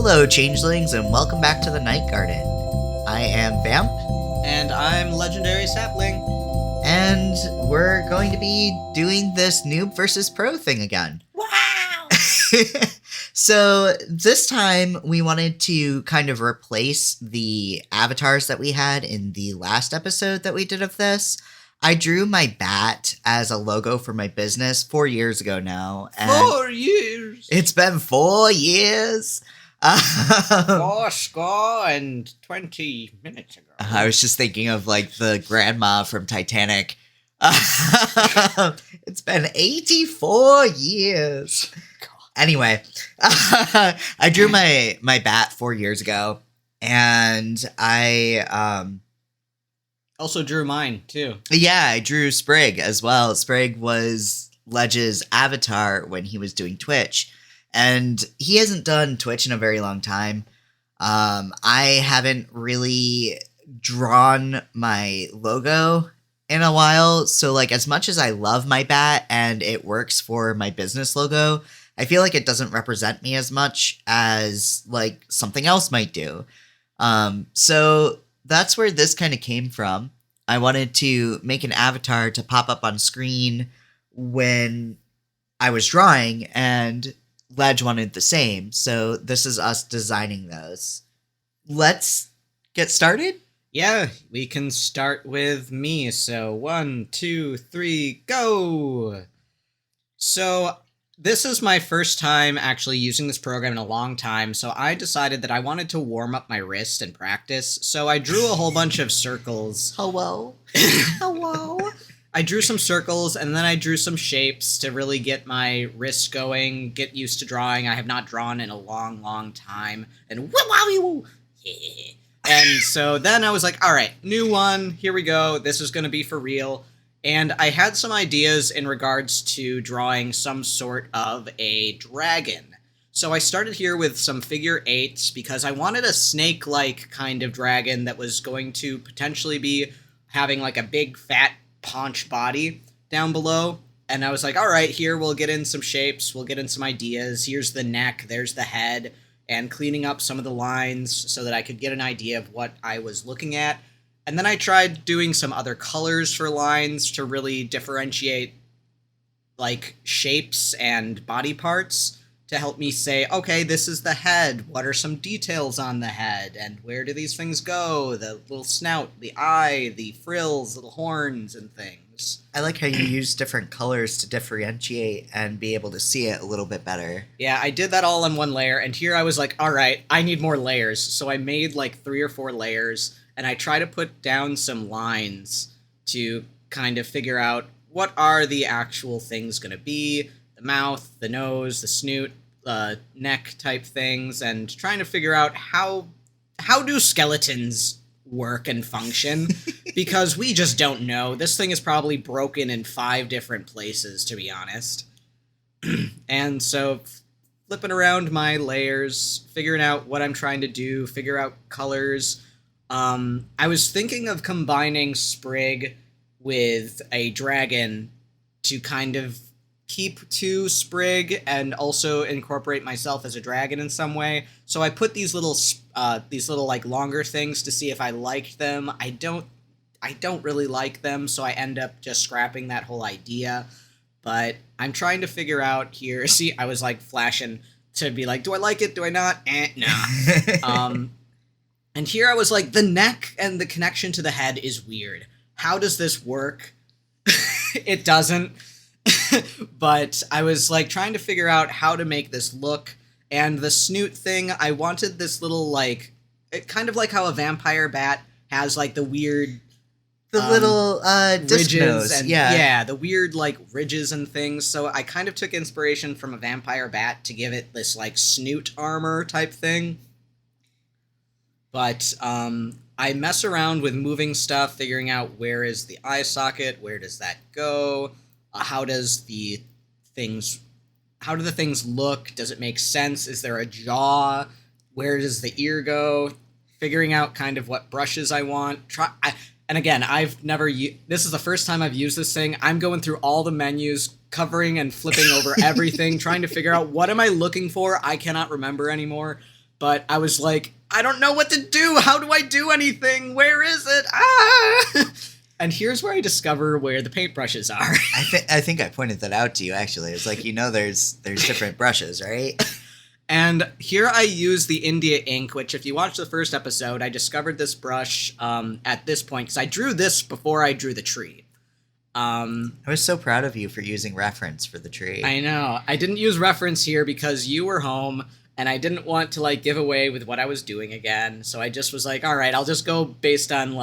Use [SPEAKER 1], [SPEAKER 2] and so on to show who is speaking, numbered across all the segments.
[SPEAKER 1] Hello, changelings, and welcome back to the Night Garden. I am Vamp,
[SPEAKER 2] And I'm Legendary Sapling.
[SPEAKER 1] and we're going to be doing this Newb versus Pro thing again.
[SPEAKER 2] Wow!
[SPEAKER 1] So this time we wanted to kind of replace the avatars that we had in the last episode that we did of this. I drew my bat as a logo for my business 4 years ago now. And
[SPEAKER 2] 4 years!
[SPEAKER 1] It's been 4 years.
[SPEAKER 2] 4 score and 20 minutes ago.
[SPEAKER 1] I was just thinking of like the grandma from Titanic. It's been 84 years. Anyway, I drew my bat 4 years ago, and I
[SPEAKER 2] Also drew mine, too.
[SPEAKER 1] I drew Sprig as well. Sprig was Ledge's avatar when he was doing Twitch, and he hasn't done Twitch in a very long time. I haven't really drawn my logo in a while, so like as much as I love my bat and it works for my business logo, I feel like it doesn't represent me as much as like something else might do. So that's where this kind of came from. I wanted to make an avatar to pop up on screen when I was drawing, and Ledge wanted the same. So this is us designing those. Let's get started.
[SPEAKER 2] Yeah, we can start with me. So 1, 2, 3, go! So this is my first time actually using this program in a long time, so I decided that I wanted to warm up my wrist and practice, so I drew a whole bunch of circles.
[SPEAKER 1] Hello? Hello?
[SPEAKER 2] I drew some circles, and then I drew some shapes to really get my wrist going, get used to drawing. I have not drawn in a long, long time, and yeah. And so then I was like, all right, new one, here we go, this is going to be for real. And I had some ideas in regards to drawing some sort of a dragon. So I started here with some figure eights because I wanted a snake-like kind of dragon that was going to potentially be having like a big fat paunch body down below. And I was like, all right, here we'll get in some shapes, we'll get in some ideas. Here's the neck, there's the head, and cleaning up some of the lines so that I could get an idea of what I was looking at. And then I tried doing some other colors for lines to really differentiate like shapes and body parts to help me say, okay, this is the head. What are some details on the head? And where do these things go? The little snout, the eye, the frills, little horns and things.
[SPEAKER 1] I like how you use different colors to differentiate and be able to see it a little bit better.
[SPEAKER 2] Yeah, I did that all on one layer. And here I was like, all right, I need more layers. So I made like 3 or 4 layers. And I try to put down some lines to kind of figure out what are the actual things going to be, the mouth, the nose, the snoot, neck type things, and trying to figure out how do skeletons work and function, because we just don't know. This thing is probably broken in 5 different places, to be honest. And so flipping around my layers, figuring out what I'm trying to do, figure out colors. I was thinking of combining Sprig with a dragon to kind of keep to Sprig and also incorporate myself as a dragon in some way. So I put these little like longer things to see if I liked them. I don't really like them, so I end up just scrapping that whole idea. But I'm trying to figure out here. See, I was like flashing to be like, do I like it? Do I not? Nah. And here I was like, the neck and the connection to the head is weird. How does this work? It doesn't. But I was like trying to figure out how to make this look. And the snoot thing, I wanted this little like, kind of like how a vampire bat has like the weird...
[SPEAKER 1] The little disc
[SPEAKER 2] ridges
[SPEAKER 1] nose.
[SPEAKER 2] and yeah, the weird like ridges and things. So I kind of took inspiration from a vampire bat to give it this like snoot armor type thing. But I mess around with moving stuff, figuring out where is the eye socket, where does that go, how do the things look, does it make sense, is there a jaw, where does the ear go, figuring out kind of what brushes I want. And again, I've never this is the first time I've used this thing. I'm going through all the menus, covering and flipping over everything, trying to figure out what am I looking for. I cannot remember anymore. but I was like, I don't know what to do. How do I do anything? Where is it? Ah! And here's where I discover where the paintbrushes are.
[SPEAKER 1] I think I pointed that out to you, actually. It's like, there's different brushes, right?
[SPEAKER 2] And here I use the India ink, which if you watch the first episode, I discovered this brush at this point, because I drew this before I drew the tree.
[SPEAKER 1] I was so proud of you for using reference for the tree.
[SPEAKER 2] I know. I didn't use reference here because you were home, and I didn't want to, give away with what I was doing again. So I just was like, all right, I'll just go based on,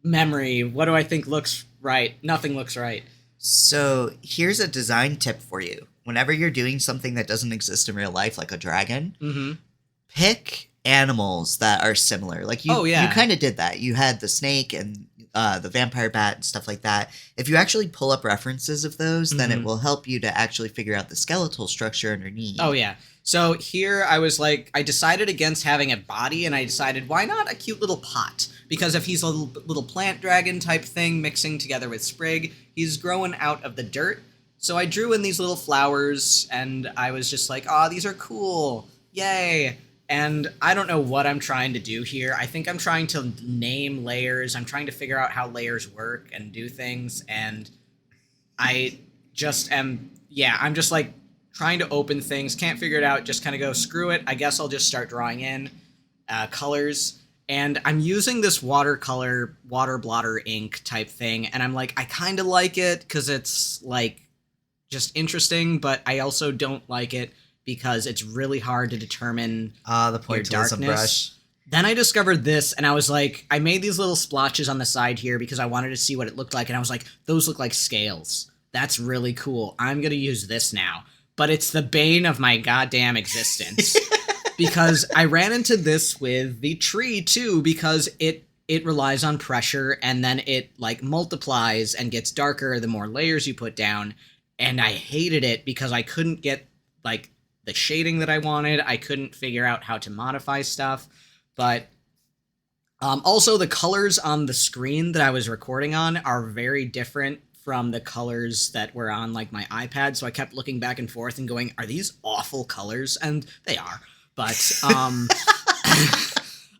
[SPEAKER 2] memory. What do I think looks right? Nothing looks right.
[SPEAKER 1] So here's a design tip for you. Whenever you're doing something that doesn't exist in real life, like a dragon, pick animals that are similar. You kind of did that. You had the snake and the vampire bat and stuff like that. If you actually pull up references of those, then it will help you to actually figure out the skeletal structure underneath.
[SPEAKER 2] Oh, yeah. So here I was I decided against having a body, and I decided, why not a cute little pot? Because if he's a little plant dragon type thing mixing together with Sprig, he's growing out of the dirt. So I drew in these little flowers, and I was just like, oh, these are cool. Yay. And I don't know what I'm trying to do here. I think I'm trying to name layers. I'm trying to figure out how layers work and do things. And I just am, I'm just trying to open things. Can't figure it out. Just kind of go, screw it. I guess I'll just start drawing in colors. And I'm using this watercolor, water blotter ink type thing. And I'm like, I kind of like it because it's just interesting, but I also don't like it because it's really hard to determine
[SPEAKER 1] the point
[SPEAKER 2] your
[SPEAKER 1] is a brush.
[SPEAKER 2] Then I discovered this, and I was like, I made these little splotches on the side here because I wanted to see what it looked like, and I was like, those look like scales. That's really cool. I'm going to use this now. But it's the bane of my goddamn existence. Because I ran into this with the tree, too, because it relies on pressure, and then it, multiplies and gets darker the more layers you put down. And I hated it because I couldn't get, the shading that I wanted. I couldn't figure out how to modify stuff. But also the colors on the screen that I was recording on are very different from the colors that were on, my iPad. So I kept looking back and forth and going, are these awful colors? And they are. But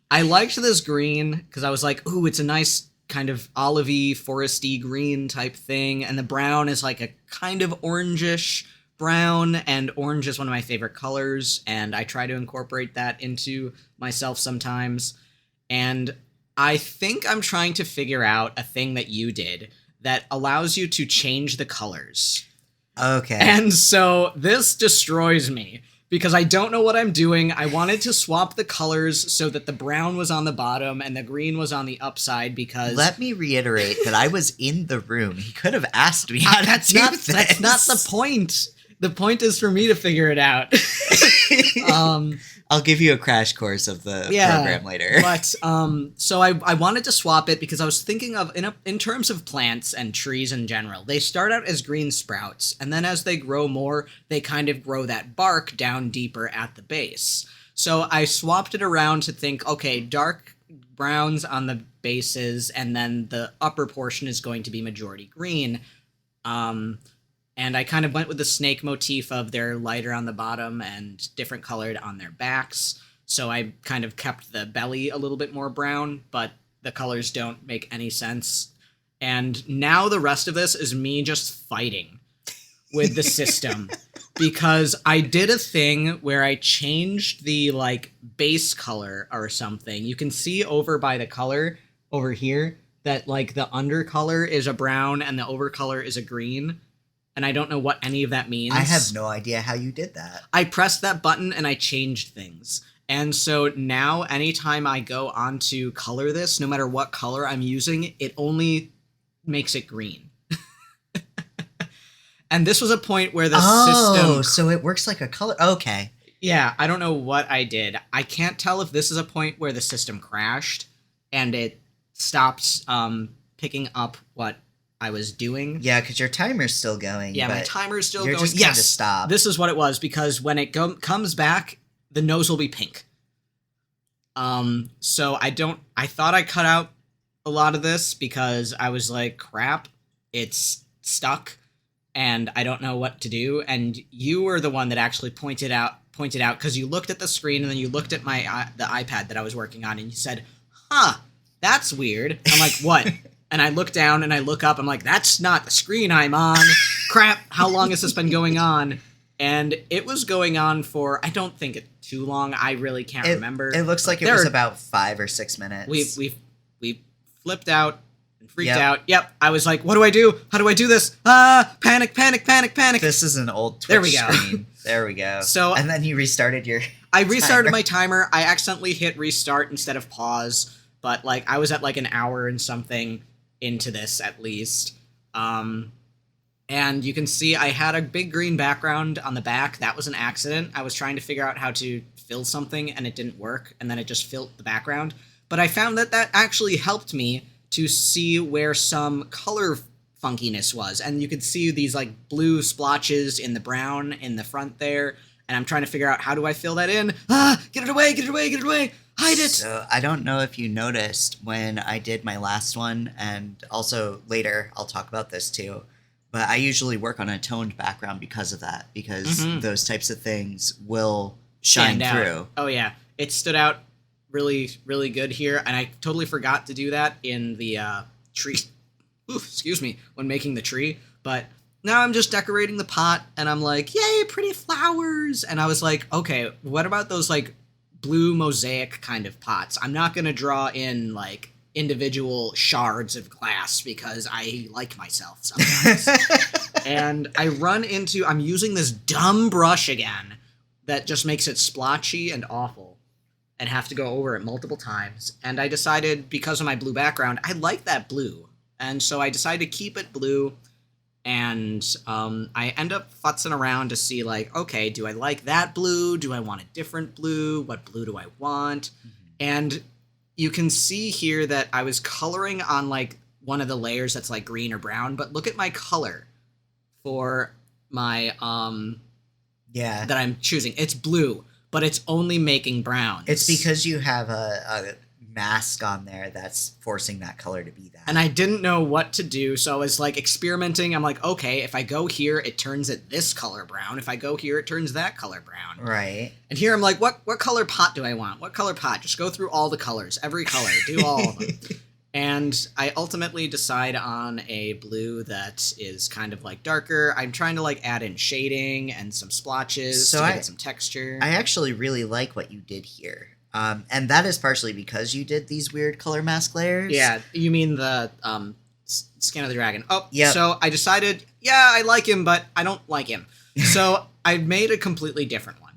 [SPEAKER 2] I liked this green because I was like, ooh, it's a nice kind of olivey, foresty green type thing. And the brown is a kind of orangish brown, and orange is one of my favorite colors. And I try to incorporate that into myself sometimes. And I think I'm trying to figure out a thing that you did that allows you to change the colors.
[SPEAKER 1] Okay.
[SPEAKER 2] And so this destroys me because I don't know what I'm doing. I wanted to swap the colors so that the brown was on the bottom and the green was on the upside because...
[SPEAKER 1] Let me reiterate that I was in the room. He could have asked me how to do this.
[SPEAKER 2] That's not the point. The point is for me to figure it out.
[SPEAKER 1] I'll give you a crash course of the program later.
[SPEAKER 2] But so I wanted to swap it because I was thinking of in terms of plants and trees in general. They start out as green sprouts, and then as they grow more, they kind of grow that bark down deeper at the base. So I swapped it around to think, okay, dark browns on the bases, and then the upper portion is going to be majority green. And I kind of went with the snake motif of they're lighter on the bottom and different colored on their backs. So I kind of kept the belly a little bit more brown, but the colors don't make any sense. And now the rest of this is me just fighting with the system because I did a thing where I changed the base color or something. You can see over by the color over here that the under color is a brown and the over color is a green. And I don't know what any of that means.
[SPEAKER 1] I have no idea how you did that.
[SPEAKER 2] I pressed that button and I changed things. And so now anytime I go on to color this, no matter what color I'm using, it only makes it green. And this was a point where the system...
[SPEAKER 1] Oh, so it works like a color... Okay.
[SPEAKER 2] Yeah, I don't know what I did. I can't tell if this is a point where the system crashed and it stopped picking up what I was doing.
[SPEAKER 1] Yeah, because your timer's still going.
[SPEAKER 2] Yeah, my timer's still going.
[SPEAKER 1] Just
[SPEAKER 2] yes,
[SPEAKER 1] stop.
[SPEAKER 2] This is what it was, because when it comes back, the nose will be pink. So I thought I cut out a lot of this because I was like, crap, it's stuck and I don't know what to do. And you were the one that actually pointed pointed out, because you looked at the screen and then you looked at the iPad that I was working on, and you said, huh, that's weird. I'm like, what? And I look down and I look up. I'm like, that's not the screen I'm on. Crap, how long has this been going on? And it was going on for, I don't think it too long. I really can't remember.
[SPEAKER 1] It looks like it was about 5 or 6 minutes.
[SPEAKER 2] We flipped out and freaked out. Yep. I was like, what do I do? How do I do this? Panic, panic, panic, panic.
[SPEAKER 1] This is an old Twitch screen. There we go.
[SPEAKER 2] So,
[SPEAKER 1] and then you restarted your
[SPEAKER 2] I restarted my timer. I accidentally hit restart instead of pause. But, like, I was at, like, an hour and something into this, at least. And you can see I had a big green background on the back. That was an accident. I was trying to figure out how to fill something, and it didn't work. And then it just filled the background. But I found that actually helped me to see where some color funkiness was. And you could see these, like, blue splotches in the brown in the front there. And I'm trying to figure out, how do I fill that in? Get it away, get it away, get it away! Hide it!
[SPEAKER 1] So I don't know if you noticed when I did my last one, and also later I'll talk about this too, but I usually work on a toned background because of that, because those types of things will shine through.
[SPEAKER 2] Oh yeah, it stood out really, really good here, and I totally forgot to do that in the tree. Excuse me, when making the tree, but now I'm just decorating the pot, and I'm like, yay, pretty flowers! And I was like, okay, what about those, like, blue mosaic kind of pots? I'm not going to draw in, like, individual shards of glass because I like myself sometimes. And I'm using this dumb brush again that just makes it splotchy and awful, and have to go over it multiple times. And I decided, because of my blue background, I like that blue. And so I decided to keep it blue. And I end up futzing around to see, like, okay, do I like that blue? Do I want a different blue? What blue do I want? And you can see here that I was coloring on, like, one of the layers that's, like, green or brown. But look at my color for my, that I'm choosing. It's blue, but it's only making browns.
[SPEAKER 1] It's because you have a mask on there that's forcing that color to be that.
[SPEAKER 2] And I didn't know what to do, so I was, like, experimenting. I'm like, okay, if I go here, it turns it this color brown. If I go here, it turns that color brown.
[SPEAKER 1] Right.
[SPEAKER 2] And here I'm like, what color pot do I want? What color pot? Just go through all the colors, every color, do all of them. And I ultimately decide on a blue that is kind of, like, darker. I'm trying to, like, add in shading and some splotches to get some texture.
[SPEAKER 1] I actually really like what you did here. And that is partially because you did these weird color mask layers.
[SPEAKER 2] Yeah, you mean the Skin of the Dragon. Oh,
[SPEAKER 1] yeah.
[SPEAKER 2] So I decided, yeah, I like him, but I don't like him. So I made a completely different one.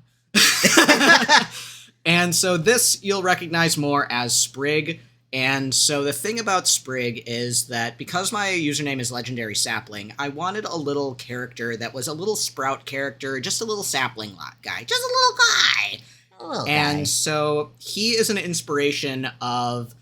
[SPEAKER 2] And so this you'll recognize more as Sprig. And so the thing about Sprig is that because my username is Legendary Sapling, I wanted a little character that was a little sprout character, just a little sapling guy, just a little guy. And so he is an inspiration of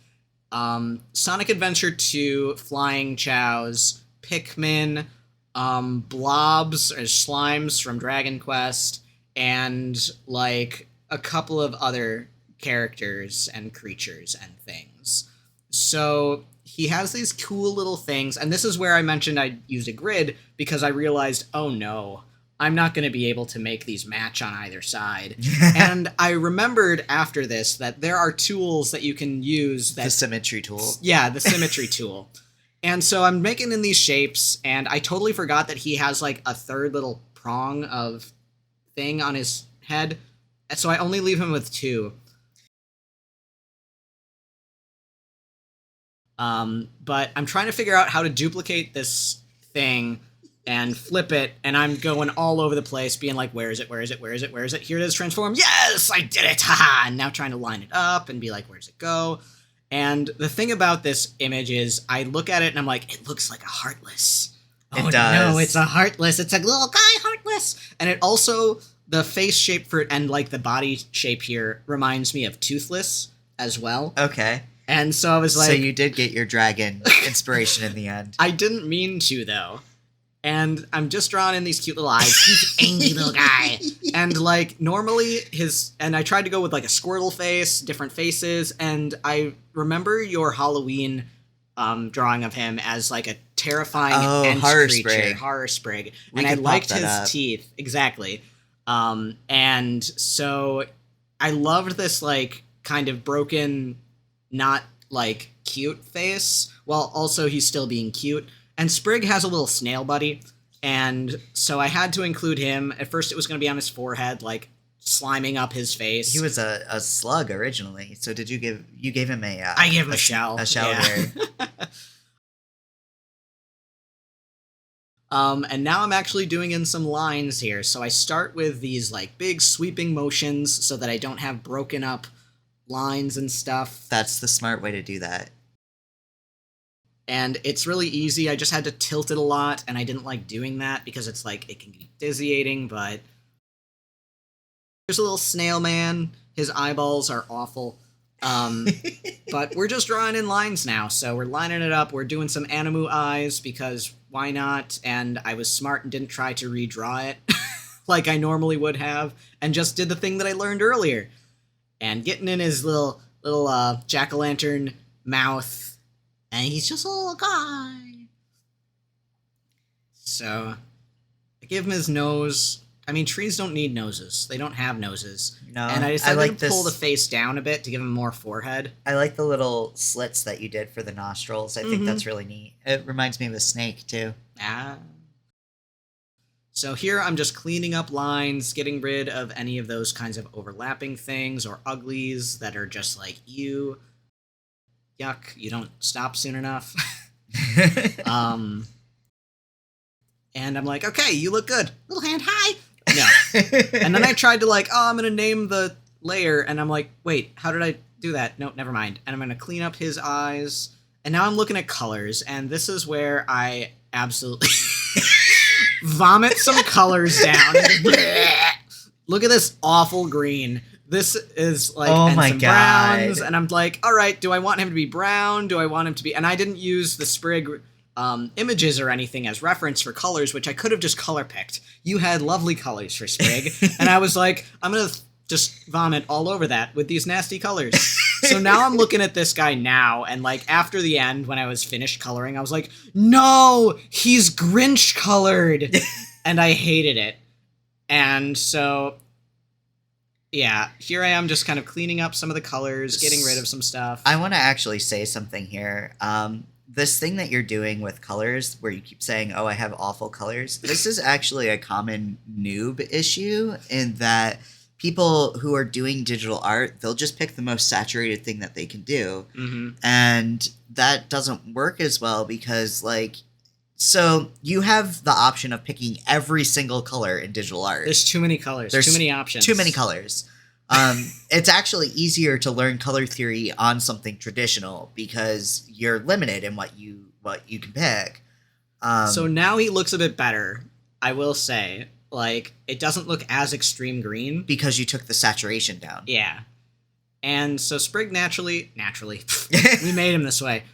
[SPEAKER 2] Sonic Adventure 2, Flying Chows, Pikmin, Blobs or Slimes from Dragon Quest, and, like, a couple of other characters and creatures and things. So he has these cool little things, and this is where I mentioned I used a grid, because I realized, oh no, I'm not going to be able to make these match on either side. And I remembered after this that there are tools that you can use. The
[SPEAKER 1] symmetry tool.
[SPEAKER 2] Yeah, the symmetry tool. And so I'm making in these shapes, and I totally forgot that he has, like, a third little prong of thing on his head. So I only leave him with 2. But I'm trying to figure out how to duplicate this thing and flip it, and I'm going all over the place, being like, where is it, where is it, where is it, where is it? Here it is, transform. Yes, I did it! Haha! And now trying to line it up and be like, where's it go? And the thing about this image is I look at it and I'm like, it looks like a Heartless.
[SPEAKER 1] It does.
[SPEAKER 2] No, it's a Heartless. It's a little guy Heartless. And it also, the face shape for it and, like, the body shape here reminds me of Toothless as well.
[SPEAKER 1] Okay.
[SPEAKER 2] And so I was like...
[SPEAKER 1] So you did get your dragon inspiration in the end.
[SPEAKER 2] I didn't mean to, though. And I'm just drawing in these cute little eyes. He's an angry little guy. And, like, normally and I tried to go with, like, a Squirtle face, different faces, and I remember your Halloween drawing of him as, like, a terrifying
[SPEAKER 1] horror
[SPEAKER 2] creature.
[SPEAKER 1] sprig.
[SPEAKER 2] Horror sprig. And I liked his teeth. Exactly. And so I loved this like kind of broken, not like cute face, while also he's still being cute. And Sprig has a little snail buddy, and so I had to include him. At first it was going to be on his forehead, like sliming up his face.
[SPEAKER 1] He was a slug originally. So did you gave him a
[SPEAKER 2] I gave him a shell.
[SPEAKER 1] A shell
[SPEAKER 2] yeah.
[SPEAKER 1] there.
[SPEAKER 2] And now I'm actually doing in some lines here. So I start with these like big sweeping motions so that I don't have broken up lines and stuff.
[SPEAKER 1] That's the smart way to do that.
[SPEAKER 2] And it's really easy. I just had to tilt it a lot, and I didn't like doing that because it's like, it can be dizzying, but there's a little snail man. His eyeballs are awful. But we're just drawing in lines now, so we're lining it up. We're doing some Animu eyes because why not? And I was smart and didn't try to redraw it like I normally would have, and just did the thing that I learned earlier. And getting in his little jack-o'-lantern mouth, and he's just a little guy. So I give him his nose. I mean, trees don't need noses. They don't have noses.
[SPEAKER 1] No,
[SPEAKER 2] and I decided
[SPEAKER 1] like
[SPEAKER 2] to pull the face down a bit to give him more forehead.
[SPEAKER 1] I like the little slits that you did for the nostrils. I think that's really neat. It reminds me of a snake, too.
[SPEAKER 2] Ah. So here I'm just cleaning up lines, getting rid of any of those kinds of overlapping things or uglies that are just like, ew, yuck, you don't stop soon enough. And I'm like, okay, you look good. Little hand, hi. No. And then I tried to like, I'm going to name the layer, and I'm like, wait, how did I do that? No, never mind. And I'm going to clean up his eyes. And now I'm looking at colors, and this is where I absolutely vomit some colors down. Look at this awful green. This is like,
[SPEAKER 1] oh
[SPEAKER 2] and
[SPEAKER 1] my
[SPEAKER 2] some
[SPEAKER 1] God.
[SPEAKER 2] browns, and I'm like, all right, do I want him to be brown? Do I want him to be, and I didn't use the Sprig images or anything as reference for colors, which I could have just color picked. You had lovely colors for Sprig, and I was like, I'm gonna just vomit all over that with these nasty colors. So now I'm looking at this guy now, and like after the end, when I was finished coloring, I was like, no, he's Grinch colored, and I hated it. And so, yeah, here I am just kind of cleaning up some of the colors, getting rid of some stuff.
[SPEAKER 1] I want to actually say something here. This thing that you're doing with colors, where you keep saying, oh, I have awful colors, this is actually a common noob issue in that people who are doing digital art, they'll just pick the most saturated thing that they can do.
[SPEAKER 2] Mm-hmm.
[SPEAKER 1] And that doesn't work as well because, like, so you have the option of picking every single color in digital art.
[SPEAKER 2] There's too many colors. There's too many options.
[SPEAKER 1] Too many colors. It's actually easier to learn color theory on something traditional because you're limited in what you can pick.
[SPEAKER 2] So now he looks a bit better, I will say. Like, it doesn't look as extreme green.
[SPEAKER 1] Because you took the saturation down.
[SPEAKER 2] Yeah. And so Sprig naturally, we made him this way.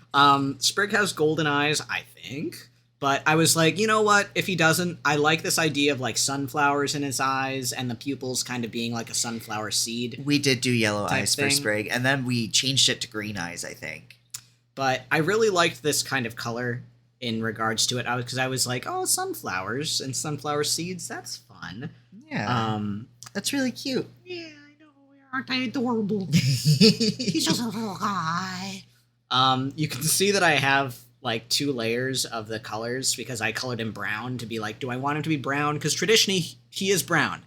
[SPEAKER 2] Sprig has golden eyes, I think. But I was like, you know what? If he doesn't, I like this idea of like sunflowers in his eyes and the pupils kind of being like a sunflower seed.
[SPEAKER 1] We did do yellow eyes
[SPEAKER 2] thing.
[SPEAKER 1] for Sprig, and then we changed it to green eyes, I think.
[SPEAKER 2] But I really liked this kind of color in regards to it. Because I was like, oh, sunflowers and sunflower seeds, that's fun.
[SPEAKER 1] Yeah. That's really cute.
[SPEAKER 2] Yeah, I know. Aren't I adorable? He's just a little guy. You can see that I have like 2 layers of the colors because I colored him brown to be like, do I want him to be brown? Because traditionally he is brown.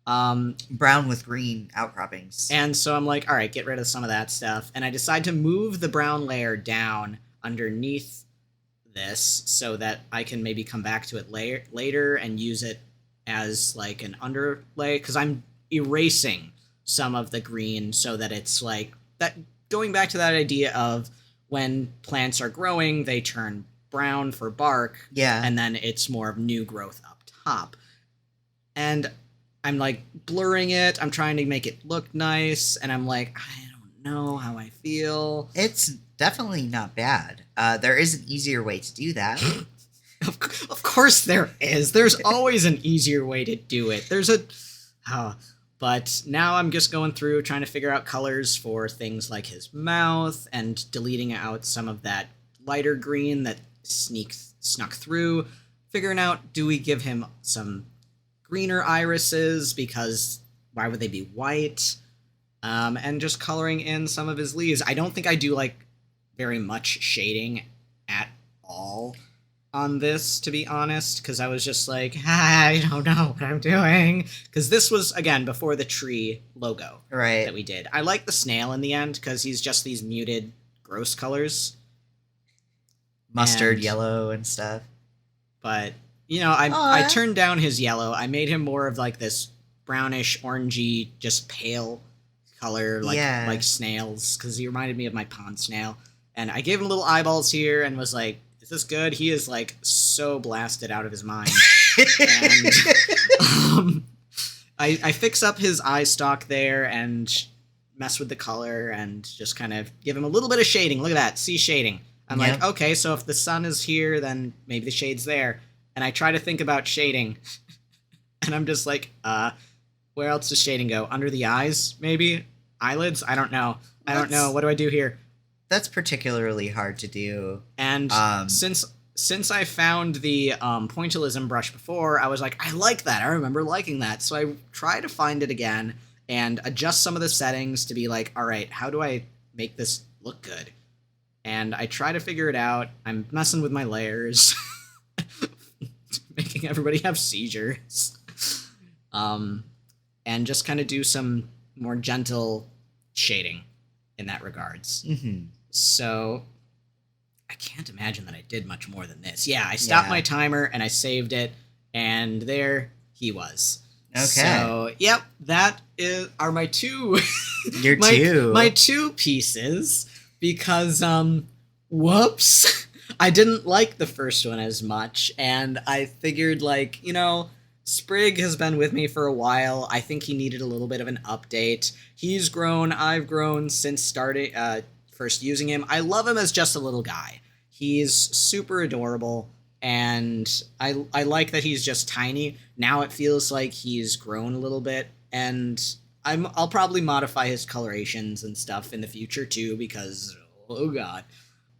[SPEAKER 1] Brown with green outcroppings.
[SPEAKER 2] And so I'm like, all right, get rid of some of that stuff. And I decide to move the brown layer down underneath this so that I can maybe come back to it later and use it as like an underlay. Because I'm erasing some of the green so that it's like that, going back to that idea of when plants are growing, they turn brown for bark.
[SPEAKER 1] Yeah.
[SPEAKER 2] And then it's more of new growth up top. And I'm like blurring it. I'm trying to make it look nice. And I'm like, I don't know how I feel.
[SPEAKER 1] It's definitely not bad. There is an easier way to do that.
[SPEAKER 2] Of course there is. There's always an easier way to do it. There's a... But now I'm just going through trying to figure out colors for things like his mouth and deleting out some of that lighter green that snuck through. Figuring out, do we give him some greener irises because why would they be white? And just coloring in some of his leaves. I don't think I do like very much shading at all on this, to be honest, because I was just like, I don't know what I'm doing. Because this was, again, before the tree logo that we did. I like the snail in the end because he's just these muted, gross colors.
[SPEAKER 1] Mustard yellow and stuff.
[SPEAKER 2] But, you know, I turned down his yellow. I made him more of like this brownish, orangey, just pale color, like snails, because he reminded me of my pond snail. And I gave him little eyeballs here and was like, is this good? He is like so blasted out of his mind. And I fix up his eye stalk there and mess with the color and just kind of give him a little bit of shading. Look at that, see shading. I'm like, okay, so if the sun is here, then maybe the shade's there. And I try to think about shading. And I'm just like, where else does shading go? Under the eyes, maybe? Eyelids? I don't know. I don't know. What do I do here?
[SPEAKER 1] That's particularly hard to do.
[SPEAKER 2] And since I found the pointillism brush before, I was like, I like that. I remember liking that. So I try to find it again and adjust some of the settings to be like, all right, how do I make this look good? And I try to figure it out. I'm messing with my layers. Making everybody have seizures. And just kind of do some more gentle shading in that regards.
[SPEAKER 1] Mm-hmm.
[SPEAKER 2] So I can't imagine that I did much more than this. Yeah, I stopped my timer and I saved it, and there he was.
[SPEAKER 1] Okay.
[SPEAKER 2] So, yep, that are my two... my two pieces, because, whoops, I didn't like the first one as much, and I figured, like, you know... Sprig has been with me for a while. I think he needed a little bit of an update. He's grown, I've grown since starting first using him. I love him as just a little guy. He's super adorable, and I like that he's just tiny. Now it feels like he's grown a little bit, and I'll probably modify his colorations and stuff in the future too, because, oh god.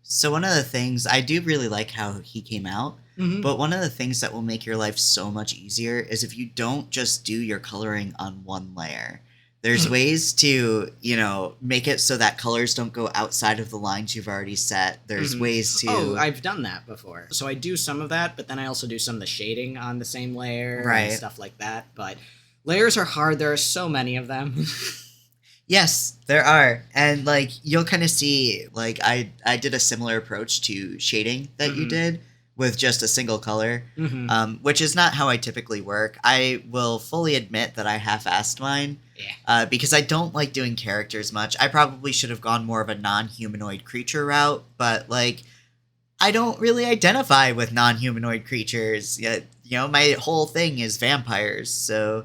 [SPEAKER 1] So one of the things, I do really like how he came out, but one of the things that will make your life so much easier is if you don't just do your coloring on one layer. There's ways to, you know, make it so that colors don't go outside of the lines you've already set. There's ways to...
[SPEAKER 2] Oh, I've done that before. So I do some of that, but then I also do some of the shading on the same layer and stuff like that. But layers are hard. There are so many of them.
[SPEAKER 1] Yes, there are. And, like, you'll kind of see, like, I did a similar approach to shading that you did with just a single color, which is not how I typically work. I will fully admit that I half-assed mine because I don't like doing characters much. I probably should have gone more of a non-humanoid creature route, but, like, I don't really identify with non-humanoid creatures. You know, my whole thing is vampires, so...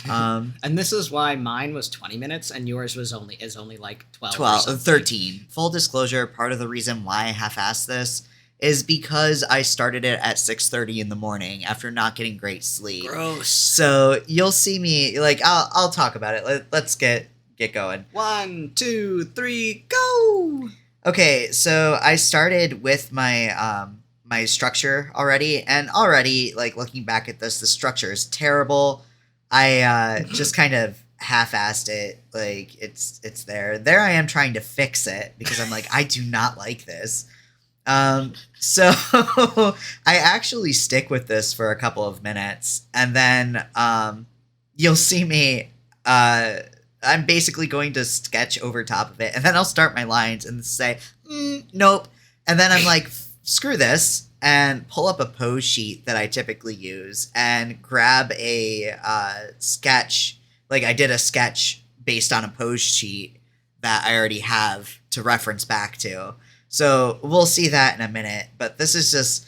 [SPEAKER 2] and this is why mine was 20 minutes and yours was only like 12
[SPEAKER 1] 13. Full disclosure, part of the reason why I half-assed this is because I started it at 6:30 in the morning after not getting great sleep.
[SPEAKER 2] Gross.
[SPEAKER 1] So you'll see me, like, I'll talk about it. Let's get going.
[SPEAKER 2] 1, 2, 3, go!
[SPEAKER 1] Okay, so I started with my my structure already, and already, like, looking back at this, the structure is terrible. I just kind of half-assed it. Like, it's there. There I am trying to fix it because I'm like, I do not like this. So I actually stick with this for a couple of minutes, and then you'll see me. I'm basically going to sketch over top of it, and then I'll start my lines and say, nope. And then I'm like, screw this. And pull up a pose sheet that I typically use and grab a sketch. Like, I did a sketch based on a pose sheet that I already have to reference back to. So we'll see that in a minute. But this is just...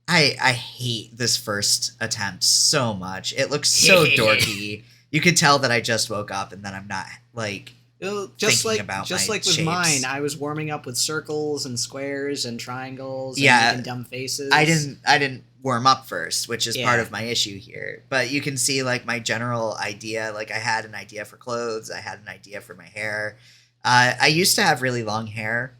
[SPEAKER 1] I hate this first attempt so much. It looks so dorky. You could tell that I just woke up and that I'm not, like...
[SPEAKER 2] Just
[SPEAKER 1] like
[SPEAKER 2] with
[SPEAKER 1] shapes.
[SPEAKER 2] mine, I was warming up with circles and squares and triangles and dumb faces.
[SPEAKER 1] I didn't warm up first, which is part of my issue here. But you can see, like, my general idea. Like, I had an idea for clothes. I had an idea for my hair. I used to have really long hair,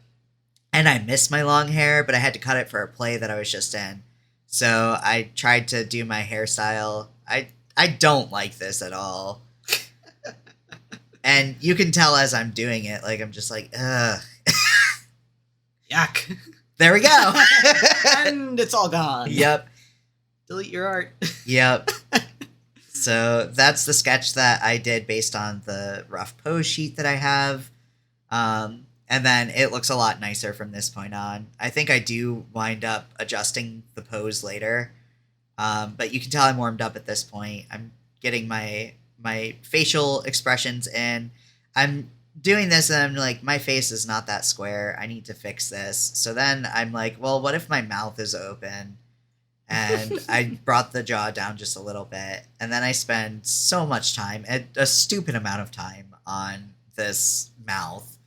[SPEAKER 1] and I miss my long hair, but I had to cut it for a play that I was just in. So I tried to do my hairstyle. I I don't like this at all. And you can tell as I'm doing it, like, I'm just like, ugh.
[SPEAKER 2] Yuck.
[SPEAKER 1] There we go.
[SPEAKER 2] And it's all gone.
[SPEAKER 1] Yep.
[SPEAKER 2] Delete your art.
[SPEAKER 1] Yep. So that's the sketch that I did based on the rough pose sheet that I have. And then it looks a lot nicer from this point on. I think I do wind up adjusting the pose later. But you can tell I'm warmed up at this point. I'm getting my facial expressions in. I'm doing this and I'm like, my face is not that square. I need to fix this. So then I'm like, well, what if my mouth is open? And I brought the jaw down just a little bit. And then I spend so much time, a stupid amount of time, on this mouth.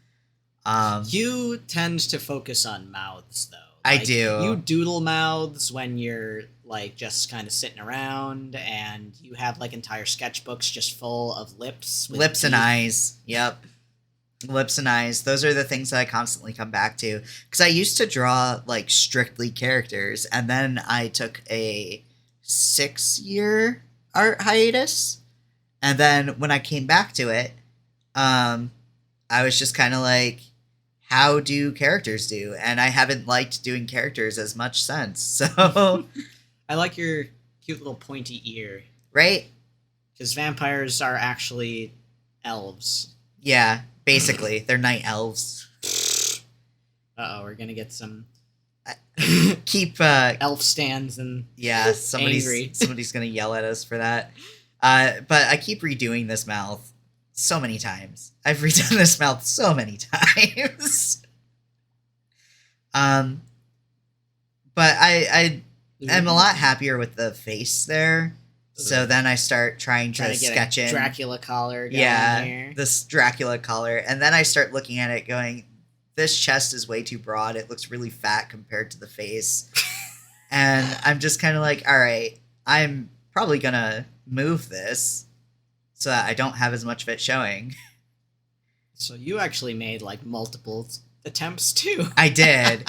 [SPEAKER 2] You tend to focus on mouths, though.
[SPEAKER 1] I do.
[SPEAKER 2] You doodle mouths when you're, like, just kind of sitting around, and you have, like, entire sketchbooks just full of lips.
[SPEAKER 1] Lips and eyes. Yep. Lips and eyes. Those are the things that I constantly come back to. Because I used to draw, like, strictly characters, and then I took a 6-year art hiatus. And then when I came back to it, I was just kind of like, how do characters do? And I haven't liked doing characters as much since. So
[SPEAKER 2] I like your cute little pointy ear.
[SPEAKER 1] Right?
[SPEAKER 2] Because vampires are actually elves.
[SPEAKER 1] Yeah, basically. They're night elves.
[SPEAKER 2] Uh-oh, we're gonna get some
[SPEAKER 1] Keep
[SPEAKER 2] elf stands and
[SPEAKER 1] yeah,
[SPEAKER 2] angry.
[SPEAKER 1] somebody's gonna yell at us for that. But I keep redoing this mouth so many times. I've redone this mouth so many times. But I am a lot happier with the face there. So then I start trying to
[SPEAKER 2] get
[SPEAKER 1] sketch
[SPEAKER 2] a
[SPEAKER 1] in
[SPEAKER 2] Dracula collar going here.
[SPEAKER 1] this Dracula collar, and then I start looking at it going, this chest is way too broad. It looks really fat compared to the face. And I'm just kind of like, all right, I'm probably gonna move this so that I don't have as much of it showing.
[SPEAKER 2] So you actually made, like, multiple attempts, too.
[SPEAKER 1] I did.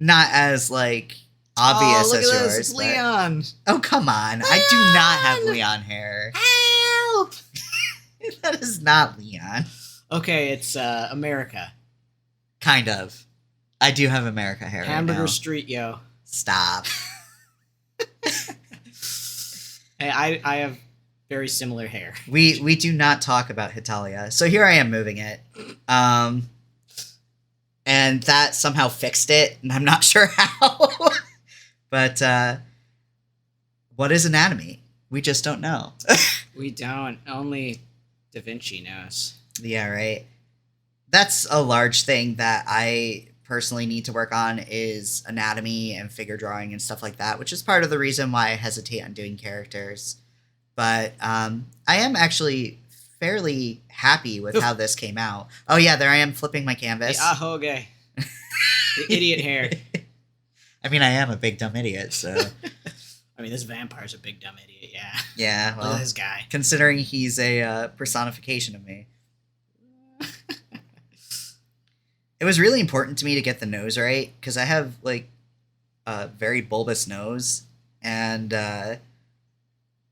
[SPEAKER 1] Not as, like, obvious
[SPEAKER 2] look
[SPEAKER 1] as
[SPEAKER 2] at
[SPEAKER 1] yours.
[SPEAKER 2] this. It's
[SPEAKER 1] but-
[SPEAKER 2] Leon.
[SPEAKER 1] Oh, come on. I do not have Leon hair.
[SPEAKER 2] Help!
[SPEAKER 1] That is not Leon.
[SPEAKER 2] Okay, it's America.
[SPEAKER 1] Kind of. I do have America hair
[SPEAKER 2] Hamburger
[SPEAKER 1] right now.
[SPEAKER 2] Street, yo.
[SPEAKER 1] Stop.
[SPEAKER 2] Hey, I have very similar hair.
[SPEAKER 1] We do not talk about Hitalia. So here I am moving it. And that somehow fixed it, and I'm not sure how. But what is anatomy? We just don't know.
[SPEAKER 2] We don't. Only Da Vinci knows.
[SPEAKER 1] Yeah, right. That's a large thing that I personally need to work on, is anatomy and figure drawing and stuff like that, which is part of the reason why I hesitate on doing characters. But I am actually fairly happy with how this came out. Oh yeah, there I am flipping my canvas.
[SPEAKER 2] The ahoge. The idiot hair.
[SPEAKER 1] I mean, I am a big dumb idiot, so...
[SPEAKER 2] I mean, this vampire's a big dumb idiot, yeah.
[SPEAKER 1] Yeah,
[SPEAKER 2] Look
[SPEAKER 1] well,
[SPEAKER 2] at this guy.
[SPEAKER 1] considering he's a personification of me. It was really important to me to get the nose right, because I have, like, a very bulbous nose, and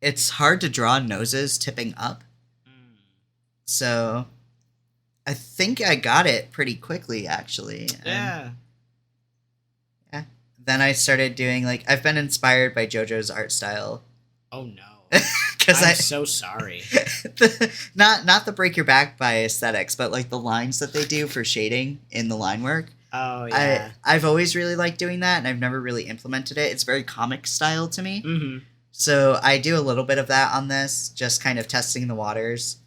[SPEAKER 1] it's hard to draw noses tipping up. So I think I got it pretty quickly, actually.
[SPEAKER 2] Yeah.
[SPEAKER 1] Yeah. Then I started doing, like, I've been inspired by JoJo's art style.
[SPEAKER 2] Oh, no.
[SPEAKER 1] Because
[SPEAKER 2] I'm so sorry.
[SPEAKER 1] not the break your back by aesthetics, but, like, the lines that they do for shading in the line work.
[SPEAKER 2] Oh, yeah.
[SPEAKER 1] I've always really liked doing that, and I've never really implemented it. It's very comic style to me.
[SPEAKER 2] Mm-hmm.
[SPEAKER 1] So I do a little bit of that on this, just kind of testing the waters.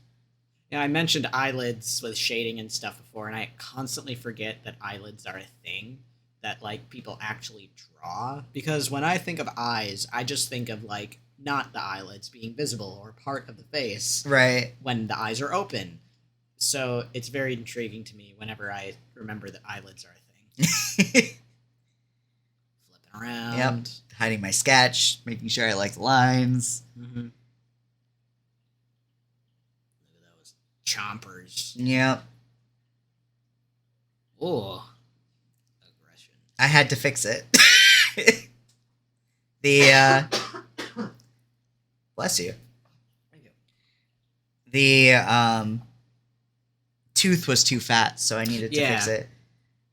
[SPEAKER 2] Yeah, I mentioned eyelids with shading and stuff before, and I constantly forget that eyelids are a thing that, like, people actually draw. Because when I think of eyes, I just think of, like, not the eyelids being visible or part of the face.
[SPEAKER 1] Right.
[SPEAKER 2] When the eyes are open. So it's very intriguing to me whenever I remember that eyelids are a thing. Flipping around.
[SPEAKER 1] Yep. Hiding my sketch, making sure I like the lines.
[SPEAKER 2] Mm-hmm. Look at those chompers.
[SPEAKER 1] Yep.
[SPEAKER 2] Oh. Aggression.
[SPEAKER 1] I had to fix it. The Bless you.
[SPEAKER 2] Thank you.
[SPEAKER 1] The tooth was too fat, so I needed to fix it.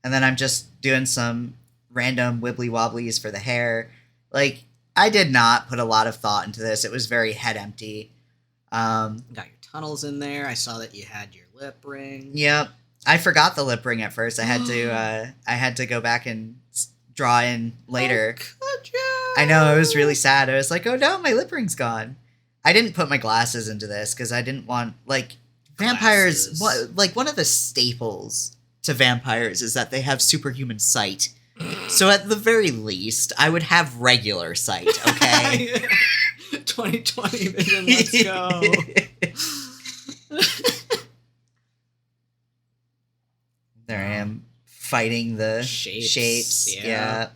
[SPEAKER 1] And then I'm just doing some random wibbly wobblies for the hair. Like, I did not put a lot of thought into this. It was very head empty.
[SPEAKER 2] Got your tunnels in there. I saw that you had your lip ring.
[SPEAKER 1] Yep. I forgot the lip ring at first. I had to go back and draw in later.
[SPEAKER 2] Oh, could you?
[SPEAKER 1] I know, it was really sad. I was like, oh no, my lip ring's gone. I didn't put my glasses into this because I didn't want, like, vampires, one of the staples to vampires is that they have superhuman sight. So at the very least, I would have regular sight, okay?
[SPEAKER 2] 2020 vision, let's go.
[SPEAKER 1] There I am, fighting the shapes. Yeah.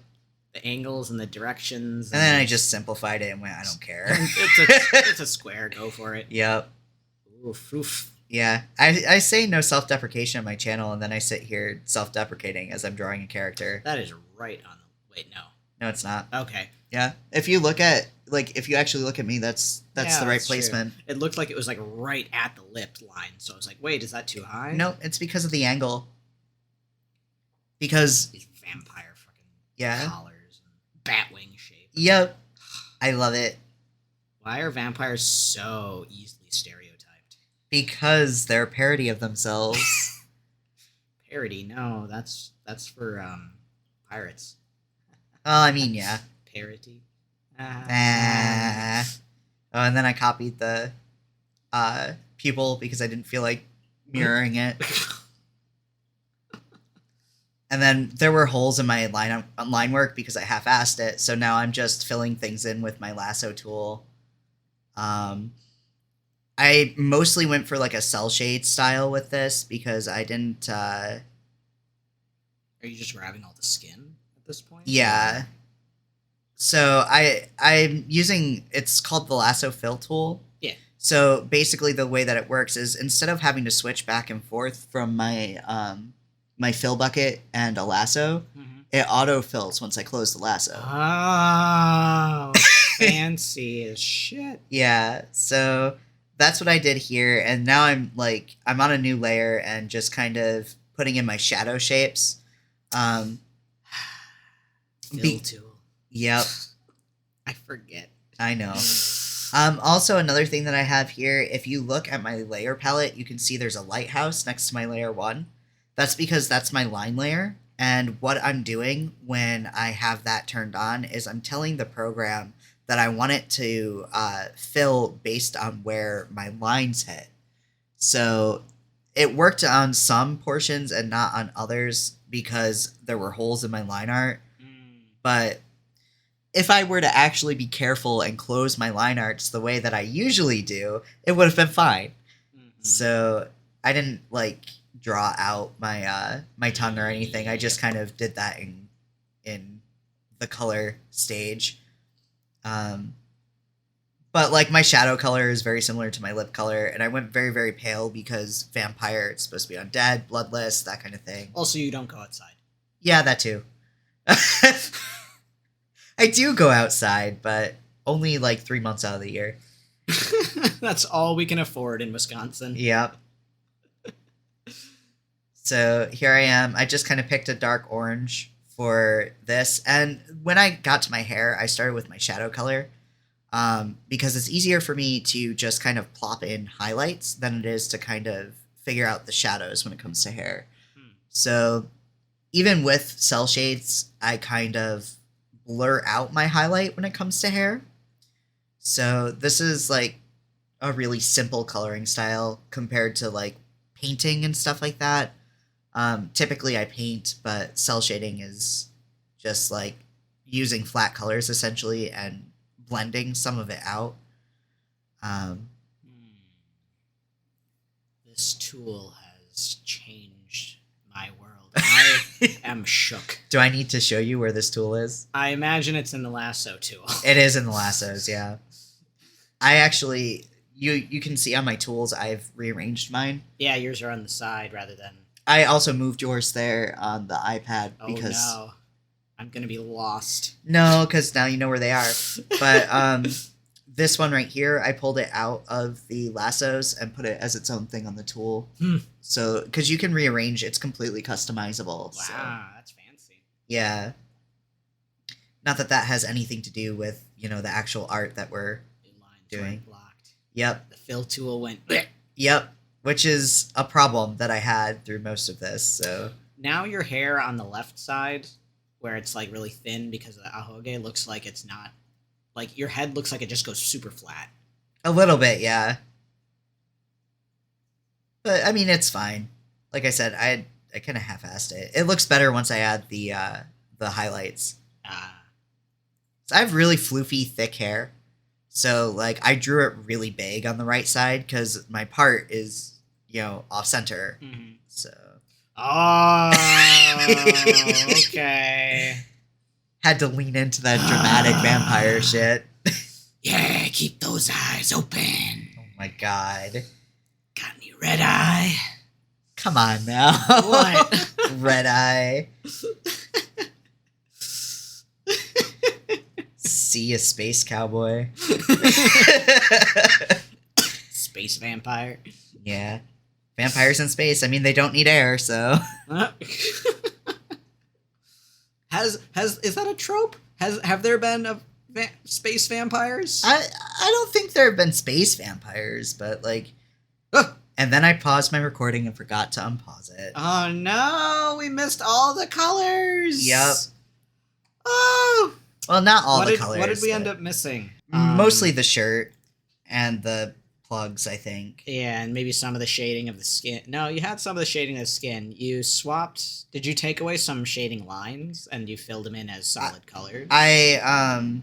[SPEAKER 2] The angles and the directions.
[SPEAKER 1] And then I just simplified it and went, I don't care.
[SPEAKER 2] it's a square, go for it.
[SPEAKER 1] Yep.
[SPEAKER 2] Oof.
[SPEAKER 1] Yeah, I say no self-deprecation on my channel, and then I sit here self-deprecating as I'm drawing a character.
[SPEAKER 2] That is right on the... Wait, no.
[SPEAKER 1] No, it's not.
[SPEAKER 2] Okay.
[SPEAKER 1] Yeah, if you actually look at me, that's the right placement.
[SPEAKER 2] True. It looked like it was like right at the lip line, so I was like, wait, is that too high?
[SPEAKER 1] No, it's because of the angle. Because...
[SPEAKER 2] These vampire fucking collars and batwing shape.
[SPEAKER 1] Yep. I love it.
[SPEAKER 2] Why are vampires so easily stereotyped?
[SPEAKER 1] Because they're a parody of themselves.
[SPEAKER 2] Parody? No, that's for pirates.
[SPEAKER 1] Well, I mean, yeah.
[SPEAKER 2] Parody.
[SPEAKER 1] Oh, and then I copied the pupil because I didn't feel like mirroring it. And then there were holes in my line work because I half-assed it, so now I'm just filling things in with my lasso tool. I mostly went for like a cell shade style with this because I didn't... Are
[SPEAKER 2] you just grabbing all the skin at this point?
[SPEAKER 1] Yeah. So I'm using... It's called the lasso fill tool.
[SPEAKER 2] Yeah.
[SPEAKER 1] So basically the way that it works is instead of having to switch back and forth from my my fill bucket and a lasso, it auto-fills once I close the lasso.
[SPEAKER 2] Oh, fancy as shit.
[SPEAKER 1] Yeah, so... That's what I did here, and now I'm on a new layer and just kind of putting in my shadow shapes.
[SPEAKER 2] Fill tool.
[SPEAKER 1] Yep.
[SPEAKER 2] I forget.
[SPEAKER 1] I know. Also, another thing that I have here, if you look at my layer palette, you can see there's a lighthouse next to my layer 1. That's because that's my line layer, and what I'm doing when I have that turned on is I'm telling the program that I want it to fill based on where my lines hit. So it worked on some portions and not on others because there were holes in my line art. But if I were to actually be careful and close my line arts the way that I usually do, it would have been fine. So I didn't draw out my my tongue or anything. I just kind of did that in the color stage. But my shadow color is very similar to my lip color, and I went very, very pale because vampire, it's supposed to be undead, bloodless, that kind of thing.
[SPEAKER 2] Also, you don't go outside.
[SPEAKER 1] Yeah, that too. I do go outside, but only 3 months out of the year.
[SPEAKER 2] That's all we can afford in Wisconsin.
[SPEAKER 1] Yep. So here I am. I just kind of picked a dark orange for this, and when I got to my hair, I started with my shadow color because it's easier for me to just kind of plop in highlights than it is to kind of figure out the shadows when it comes to hair. So even with cell shades, I kind of blur out my highlight when it comes to hair. So this is a really simple coloring style compared to painting and stuff like that. Typically I paint, but cell shading is just using flat colors essentially and blending some of it out.
[SPEAKER 2] This tool has changed my world. I am shook.
[SPEAKER 1] Do I need to show you where this tool is?
[SPEAKER 2] I imagine it's in the lasso tool.
[SPEAKER 1] It is in the lassos, yeah. I actually, you can see on my tools, I've rearranged mine.
[SPEAKER 2] Yeah, yours are on the side rather than...
[SPEAKER 1] I also moved yours there on the iPad because...
[SPEAKER 2] Oh, no. I'm going to be lost.
[SPEAKER 1] No, because now you know where they are. But this one right here, I pulled it out of the lassos and put it as its own thing on the tool. So, because you can rearrange, it's completely customizable.
[SPEAKER 2] Wow,
[SPEAKER 1] so.
[SPEAKER 2] that's fancy.
[SPEAKER 1] Yeah. Not that that has anything to do with, you know, the actual art that we're doing.
[SPEAKER 2] Blocked.
[SPEAKER 1] Yep.
[SPEAKER 2] The fill tool went.
[SPEAKER 1] Yep. Which is a problem that I had through most of this. So
[SPEAKER 2] now your hair on the left side, where it's like really thin because of the ahoge, looks like it's not. Like your head looks like it just goes super flat.
[SPEAKER 1] a little bit, yeah. But I mean, it's fine. Like I said, I kind of half-assed it. It looks better once I add the highlights. So I have really floofy, thick hair. So, like, I drew it really big on the right side because my part is, you know, off-center.
[SPEAKER 2] Mm-hmm.
[SPEAKER 1] So.
[SPEAKER 2] Oh, okay.
[SPEAKER 1] Had to lean into that dramatic vampire shit.
[SPEAKER 2] Yeah, keep those eyes open.
[SPEAKER 1] Oh my god.
[SPEAKER 2] Got any red eye?
[SPEAKER 1] Come on now.
[SPEAKER 2] What?
[SPEAKER 1] Red eye. See a space cowboy.
[SPEAKER 2] Space vampire.
[SPEAKER 1] Yeah. Vampires in space. I mean, they don't need air, so.
[SPEAKER 2] Is that a trope? Have there been space vampires?
[SPEAKER 1] I don't think there have been space vampires, but like. And then I paused my recording and forgot to unpause it.
[SPEAKER 2] Oh no, we missed all the colors.
[SPEAKER 1] Yep.
[SPEAKER 2] Oh.
[SPEAKER 1] Well, not all the colors.
[SPEAKER 2] What did we end up missing?
[SPEAKER 1] Mostly the shirt and the plugs, I think.
[SPEAKER 2] Yeah, and maybe some of the shading of the skin. No, you had some of the shading of the skin. You swapped. Did you take away some shading lines and you filled them in as solid colors?
[SPEAKER 1] I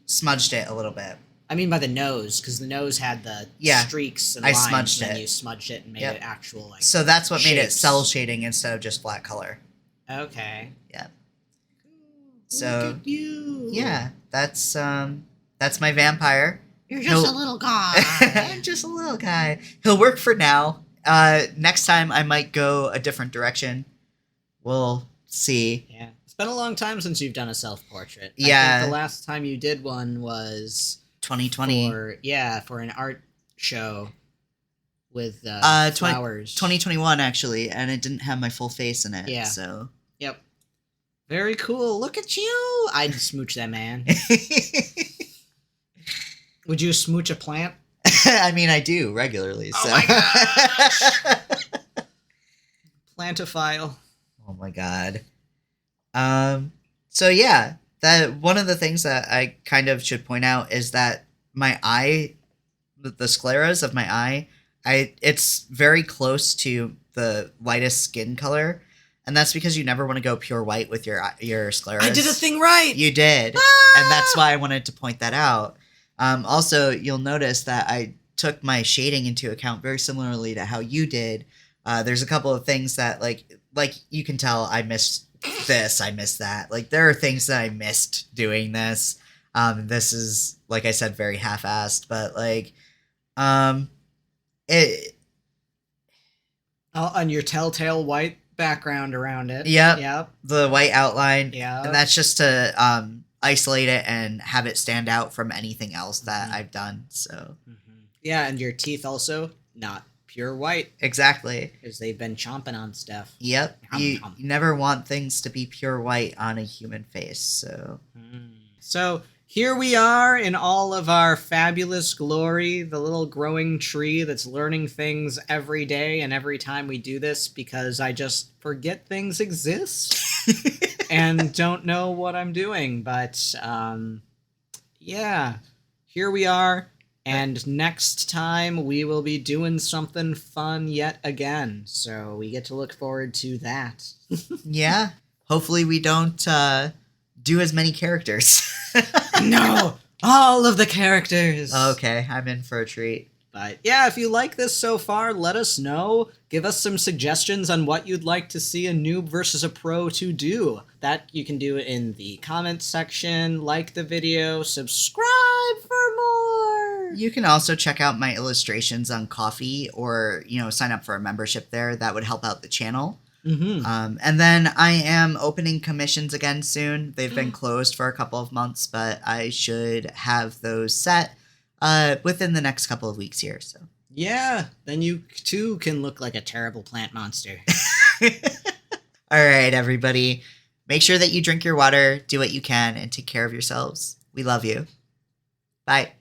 [SPEAKER 1] smudged it a little bit.
[SPEAKER 2] I mean by the nose, because the nose had the streaks and
[SPEAKER 1] I
[SPEAKER 2] lines.
[SPEAKER 1] Smudged
[SPEAKER 2] and
[SPEAKER 1] it.
[SPEAKER 2] You smudged it and made it actual like.
[SPEAKER 1] So that's what made it
[SPEAKER 2] shapes.
[SPEAKER 1] cell shading instead of just flat color.
[SPEAKER 2] Okay.
[SPEAKER 1] Yeah.
[SPEAKER 2] So look at you.
[SPEAKER 1] Yeah, that's my vampire.
[SPEAKER 2] You're just a little guy.
[SPEAKER 1] I'm just a little guy. He'll work for now. Next time I might go a different direction. We'll see.
[SPEAKER 2] Yeah. It's been a long time since you've done a self-portrait.
[SPEAKER 1] Yeah.
[SPEAKER 2] I think the last time you did one was
[SPEAKER 1] 2020.
[SPEAKER 2] For an art show with flowers.
[SPEAKER 1] 2021 actually, and it didn't have my full face in it.
[SPEAKER 2] Yeah.
[SPEAKER 1] So.
[SPEAKER 2] Yep. Very cool. Look at you. I'd smooch that man. Would you smooch a plant?
[SPEAKER 1] I mean, I do regularly. So.
[SPEAKER 2] Oh my gosh. Plantophile.
[SPEAKER 1] Oh my god. So yeah, that one of the things that I kind of should point out is that my eye, the scleras of my eye, it's very close to the lightest skin color, and that's because you never want to go pure white with your scleras.
[SPEAKER 2] I did a thing right.
[SPEAKER 1] You did, and that's why I wanted to point that out. Also, you'll notice that I took my shading into account very similarly to how you did. There's a couple of things that like you can tell I missed this, I missed that. Like there are things that I missed doing this. This is, like I said, very half-assed, but like, it.
[SPEAKER 2] On your telltale white background around it.
[SPEAKER 1] Yep. The white outline.
[SPEAKER 2] Yeah.
[SPEAKER 1] And that's just to isolate it and have it stand out from anything else that I've done. So.
[SPEAKER 2] Yeah, and your teeth also not pure white.
[SPEAKER 1] Exactly.
[SPEAKER 2] Because they've been chomping on stuff.
[SPEAKER 1] Yep. You never want things to be pure white on a human face, so.
[SPEAKER 2] So here we are in all of our fabulous glory, the little growing tree that's learning things every day and every time we do this because I just forget things exist and don't know what I'm doing. But yeah, here we are. And next time we will be doing something fun yet again. So we get to look forward to that.
[SPEAKER 1] Yeah. Hopefully we don't do as many characters.
[SPEAKER 2] No! All of the characters!
[SPEAKER 1] Okay, I'm in for a treat.
[SPEAKER 2] But yeah, if you like this so far, let us know. Give us some suggestions on what you'd like to see a noob versus a pro to do. That you can do in the comments section, like the video, subscribe for more!
[SPEAKER 1] You can also check out my illustrations on Ko-fi or, sign up for a membership there. That would help out the channel. And then I am opening commissions again soon. They've been closed for a couple of months, but I should have those set within the next couple of weeks here. So
[SPEAKER 2] Yeah, then you too can look like a terrible plant monster.
[SPEAKER 1] all right, everybody, make sure that you drink your water, do what you can, and take care of yourselves. We love you. Bye.